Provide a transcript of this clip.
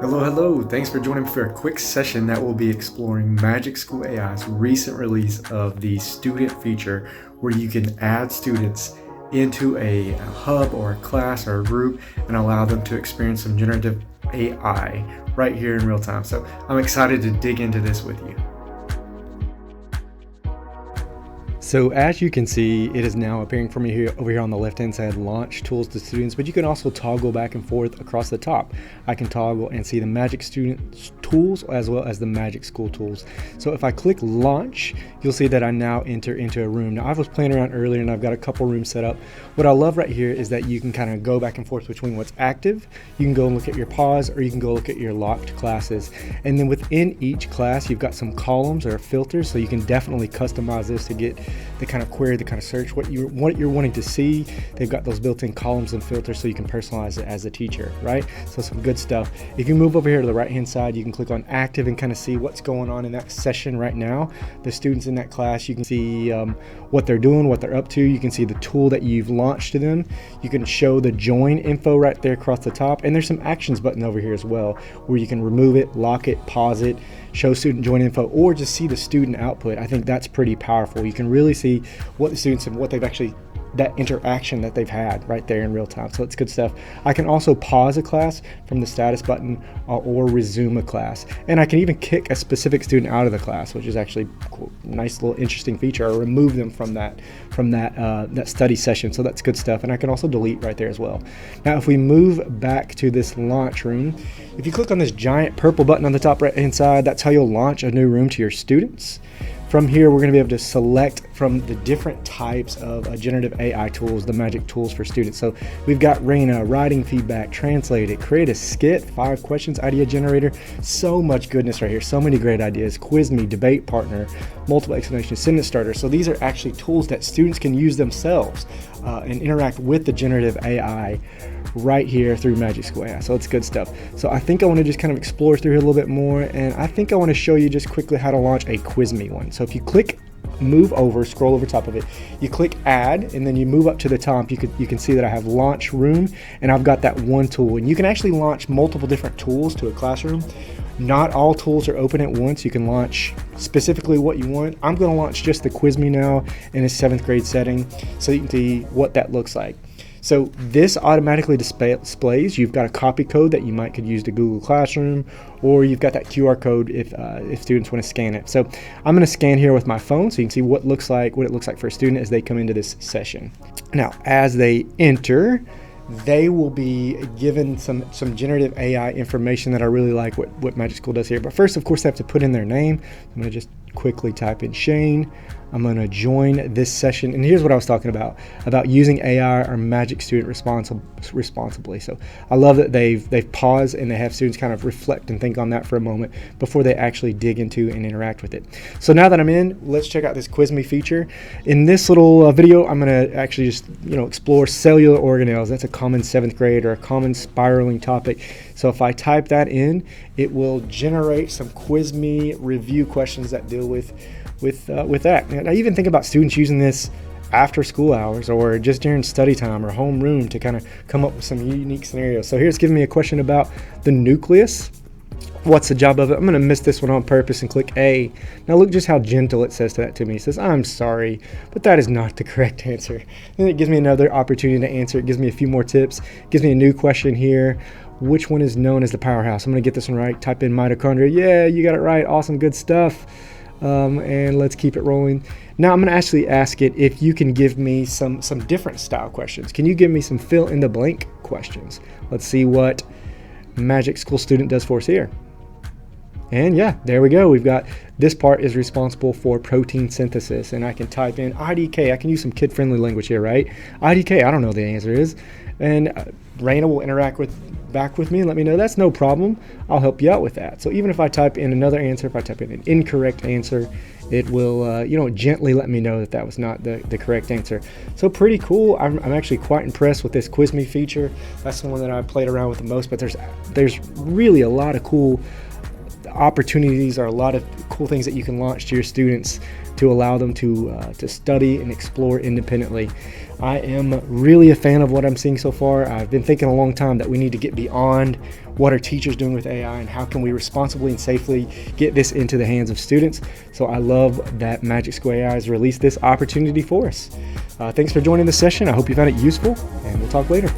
Hello. Thanks for joining me for a quick session that will be exploring MagicSchool AI's recent release of the student feature where you can add students into a hub or a class or a group and allow them to experience some generative AI right here in real time. So I'm excited to dig into this with you. So as you can see, it is now appearing for me here over here on the left hand side, launch tools to students, but you can also toggle back and forth across the top. I can toggle and see the Magic Student tools as well as the Magic School tools. So if I click launch, you'll see that I now enter into a room. Now I was playing around earlier and I've got a couple rooms set up. What I love right here is that you can kind of go back and forth between what's active. You can go and look at your pause, or you can go look at your locked classes. And then within each class, you've got some columns or filters, so you can definitely customize this to get the kind of query, the kind of search, what you're wanting to see. They've got those built-in columns and filters so you can personalize it as a teacher, right? So some good stuff. If you move over here to the right-hand side, you can click on active and kind of see what's going on in that session right now. The students in that class, you can see what they're doing, what they're up to. You can see the tool that you've launched to them. You can show the join info right there across the top. And there's some actions button over here as well, where you can remove it, lock it, pause it, show student join info, or just see the student output. I think that's pretty powerful. You can really see what the students and what they've actually, that interaction that they've had right there in real time. So it's good stuff. I can also pause a class from the status button or resume a class. And I can even kick a specific student out of the class, which is actually cool, nice little interesting feature, or remove them from that study session. So that's good stuff. And I can also delete right there as well. Now, if we move back to this launch room, if you click on this giant purple button on the top right hand side, that's how you'll launch a new room to your students. From here, we're going to be able to select from the different types of generative AI tools, the Magic tools for students. So we've got Raina, writing feedback, translate it, create a skit, 5 questions, idea generator. So much goodness right here. So many great ideas. Quiz me, debate partner, multiple explanations, sentence starter. So these are actually tools that students can use themselves and interact with the generative AI right here through MagicSchool AI. So it's good stuff. So I think I want to just kind of explore through here a little bit more, and I think I want to show you just quickly how to launch a Quiz Me one. So if you click move over, scroll over top of it, you click add, and then you move up to the top, you can see that I have launch room, and I've got that one tool. And you can actually launch multiple different tools to a classroom. Not all tools are open at once. You can launch specifically what you want. I'm going to launch just the Quiz Me now in a 7th grade setting so you can see what that looks like. So this automatically displays. You've got a copy code that you could use to Google Classroom, or you've got that QR code if students want to scan it. So I'm going to scan here with my phone so you can see what it looks like for a student as they come into this session. Now, as they enter, they will be given some generative AI information that I really like what MagicSchool does here. But first, of course, they have to put in their name. I'm going to just quickly type in Shane. I'm going to join this session. And here's what I was talking about using AI or Magic Student responsibly. So I love that they've paused and they have students kind of reflect and think on that for a moment before they actually dig into and interact with it. So now that I'm in, let's check out this Quiz Me feature. In this little video, I'm going to actually just explore cellular organelles. That's a common 7th grade or a common spiraling topic. So if I type that in, it will generate some Quiz Me review questions that deal with that. And I even think about students using this after school hours or just during study time or homeroom to kind of come up with some unique scenarios. So here's giving me a question about the nucleus. What's the job of it? I'm going to miss this one on purpose and click A. Now look just how gentle it says to me. It says, I'm sorry, but that is not the correct answer. Then it gives me another opportunity to answer. It gives me a few more tips. It gives me a new question here. Which one is known as the powerhouse? I'm going to get this one right. Type in mitochondria. Yeah, you got it right. Awesome, good stuff. And let's keep it rolling. Now I'm going to actually ask it if you can give me some different style questions. Can you give me some fill in the blank questions? Let's see what MagicSchool student does for us here. And yeah, there we go. We've got this part is responsible for protein synthesis, and I can type in IDK. I can use some kid-friendly language here, right? IDK, I don't know the answer is. And Raina will interact back with me and let me know that's no problem. I'll help you out with that. So even if I type in another answer, if I type in an incorrect answer, it will gently let me know that was not the correct answer. So pretty cool. I'm actually quite impressed with this Quiz Me feature. That's the one that I played around with the most, but there's really a lot of cool opportunities, are a lot of cool things that you can launch to your students to allow them to study and explore independently. I am really a fan of what I'm seeing so far. I've been thinking a long time that we need to get beyond what are teachers doing with AI and how can we responsibly and safely get this into the hands of students. So I love that MagicSchool AI has released this opportunity for us. Thanks for joining the session. I hope you found it useful, and we'll talk later.